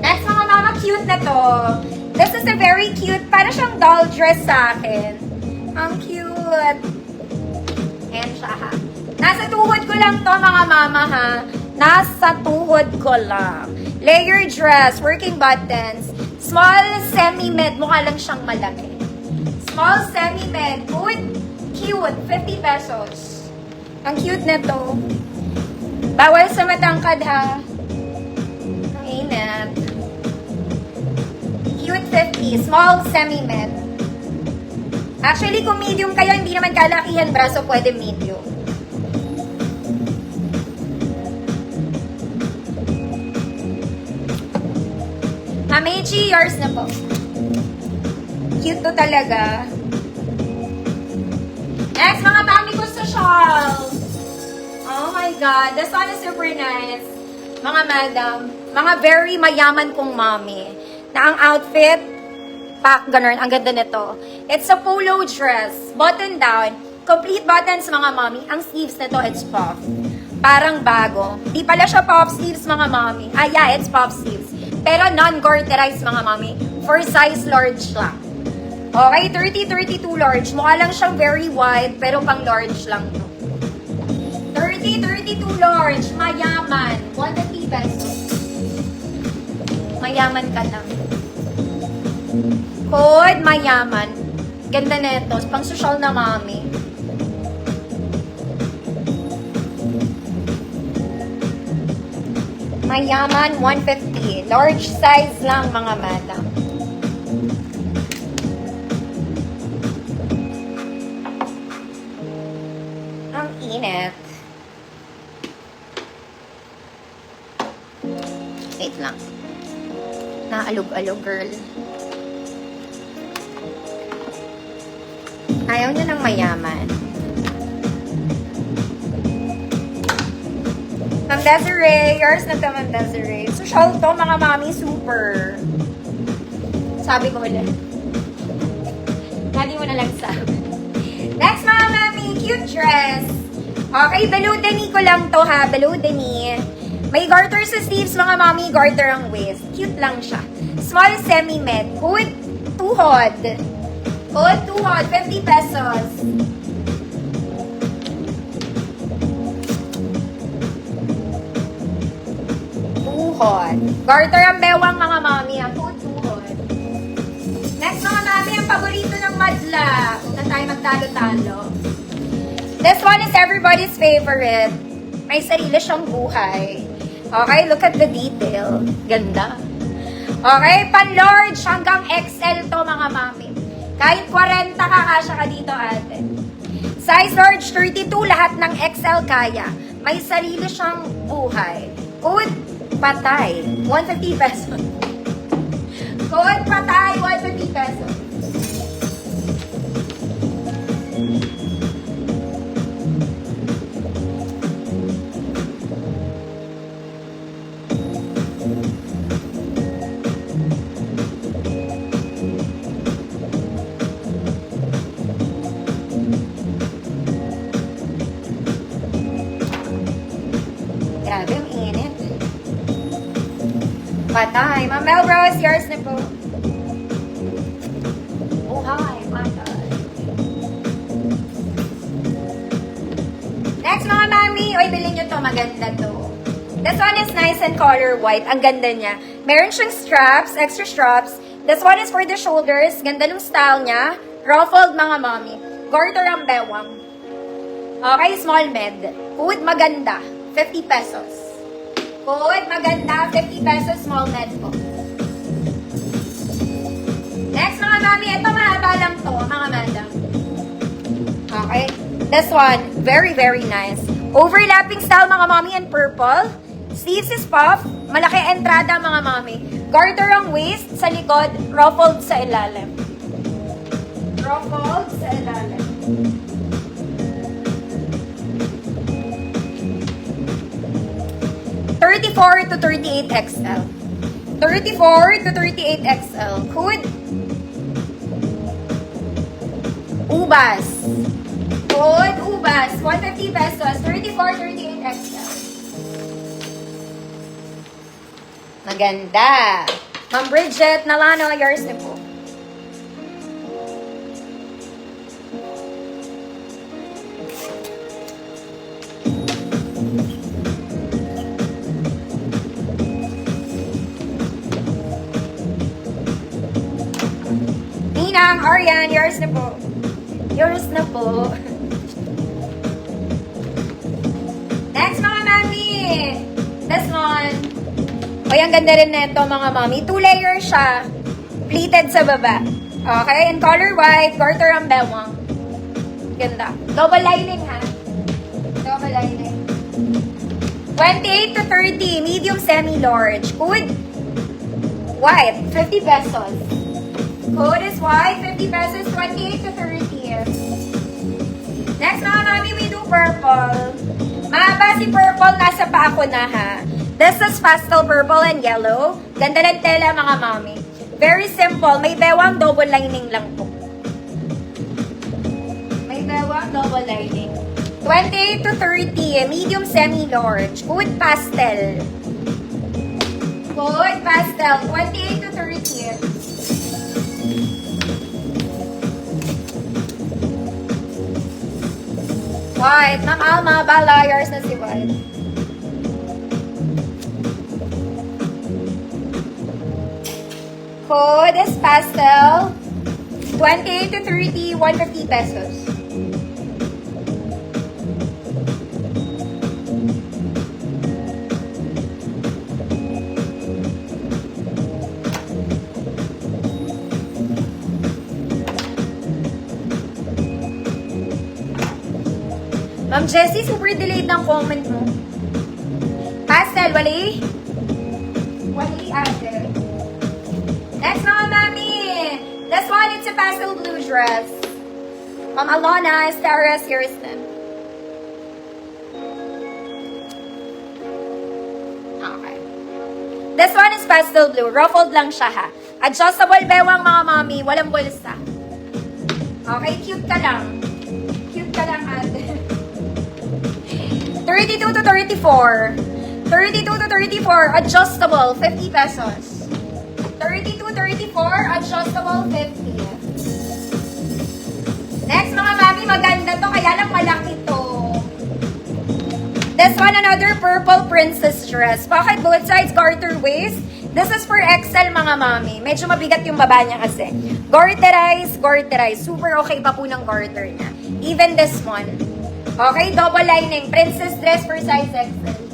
Next, mga mama, cute na to. This is a very cute, para siyang doll dress sa akin. Ang cute. Ayan siya, ha. Nasa tuhod ko lang to, mga mama, ha. Nasa tuhod ko lang. Layer dress, working buttons. Small semi-med, mukha lang siyang malaki. Small semi-med, good, cute, 50 pesos. Ang cute na to. Bawal sa matangkad, ha. Ang inat. Cute 50, small semi-med. Actually, kung medium kayo, hindi naman kalakihan braso, pwede medium. Meiji, yours na po. Cute to talaga. Next, mga mami ko sa shawl. Oh my God, this one is super nice. Mga madam, mga very mayaman kong mami. Na ang outfit, pack, ganun, ang ganda nito. It's a polo dress, button down, complete buttons mga mami. Ang sleeves nito, it's puff. Parang bago. Di pala siya puff sleeves mga mami. Ah, yeah, it's puff sleeves. Pero non-garterized mga mami. For size large lang. Okay, 30-32 large. Mukha lang siyang very wide, pero pang large lang to. 30-32 large. Mayaman. 150 pesos. Mayaman ka lang. Code, mayaman. Ganda nito. Pang social na mami. Mayaman, 150. Large size lang, mga madam. Ang init. Wait lang. Naalog-alog, girl. Ayaw niya ng mayaman. Ma'am Desiree, yours na to, Ma'am Desiree. Social to, mga mami, super. Sabi ko ulit. Hindi mo na lang sabi. Next, mga mami, cute dress. Okay, below the knee ko lang to, ha. Below the knee. May garter sa sleeves, mga mami. Garter ang waist. Cute lang siya. Small semi-med. Hood, tuhod. Hood, tuhod. 50 pesos. Tuhod. Garter ang bewang, mga mami. Ang tuhod. Next, mga mami, ang paborito ng madla. Huwag na tayo magtalo-talo. This one is everybody's favorite. May sarili siyang buhay. Okay, look at the detail. Ganda. Okay, pan-large hanggang XL to, mga mami. Kahit 40 ka, kasya ka dito, ate. Size large 32, lahat ng XL kaya. May sarili siyang buhay. Code, patay. 150 pesos. Code, patay. 150 pesos. Grabe, ang init. Patay. Ma'am Melrose, yours na po. Oh, hi. Patay. Next, mga mami. Oy, bilhin nyo to. Maganda to. This one is nice and color white. Ang ganda niya. Meron siyang straps, extra straps. This one is for the shoulders. Ganda ng style niya. Ruffled, mga mami. Garter ang bewang. Okay, small med. Hood, maganda. 50 pesos. Code, maganda. 50 pesos, small med po. Next, mga mami. Ito, mahaba lang to, mga madam. Okay. This one, very, very nice. Overlapping style, mga mami, and purple. Sleeves is puff. Malaki entrada, mga mami. Garter ang waist sa likod. Ruffled sa ilalim. Ruffled sa ilalim. $34 to $38 XL. $34 to $38 XL. Hood. UBAS. Code UBAS, 150 pesos, 34, 38 XL. Maganda. Ma'am Bridget Nalano, yours na po. Ninang, Arian, yours na po. Yours na po. Next, mga mami. This one. Uy, ang ganda rin nito, mga mami. 2 layer siya. Pleated sa baba. Okay, in color white, garter ang bewang. Ganda. Double lining, ha? Double lining. 28 to 30, medium semi-large. Code white, 50 pesos. Code is white, 50 pesos, 28 to 30. Next, mga mami, we do purple. Mahaba si purple, nasa pa ako na, ha? This is pastel purple and yellow. Ganda ng tela, mga mami. Very simple. May bewang, double lining lang po. May bewang, double lining. 28 to 30, medium semi-large. Good pastel. Good pastel, 28 to 30. White. Ma'am Alma, balayers na si White. Code is pastel. 28 to 30, 150 pesos. Ma'am Jessie, super delayed ng comment mo. Pastel, wali? Wali, ate. Next, mga mami. This one, it's a pastel blue dress. Ma'am Alana, Estara, yours na. Okay. This one is pastel blue. Ruffled lang siya, ha. Adjustable bewang, mga mami. Walang bulsa. Okay, cute ka lang. Cute ka lang, ate. 32 to 34. 32 to 34, adjustable, 50 pesos. 32, 34, adjustable, 50. Next, mga mami, maganda to, kaya lang malaki to. This one, another purple princess dress. Pocket both sides, garter waist. This is for XL, mga mami. Medyo mabigat yung baba niya kasi. Garterize, garterize. Super okay pa po ng garter niya. Even this one. Okay, double lining. Princess dress for size XL.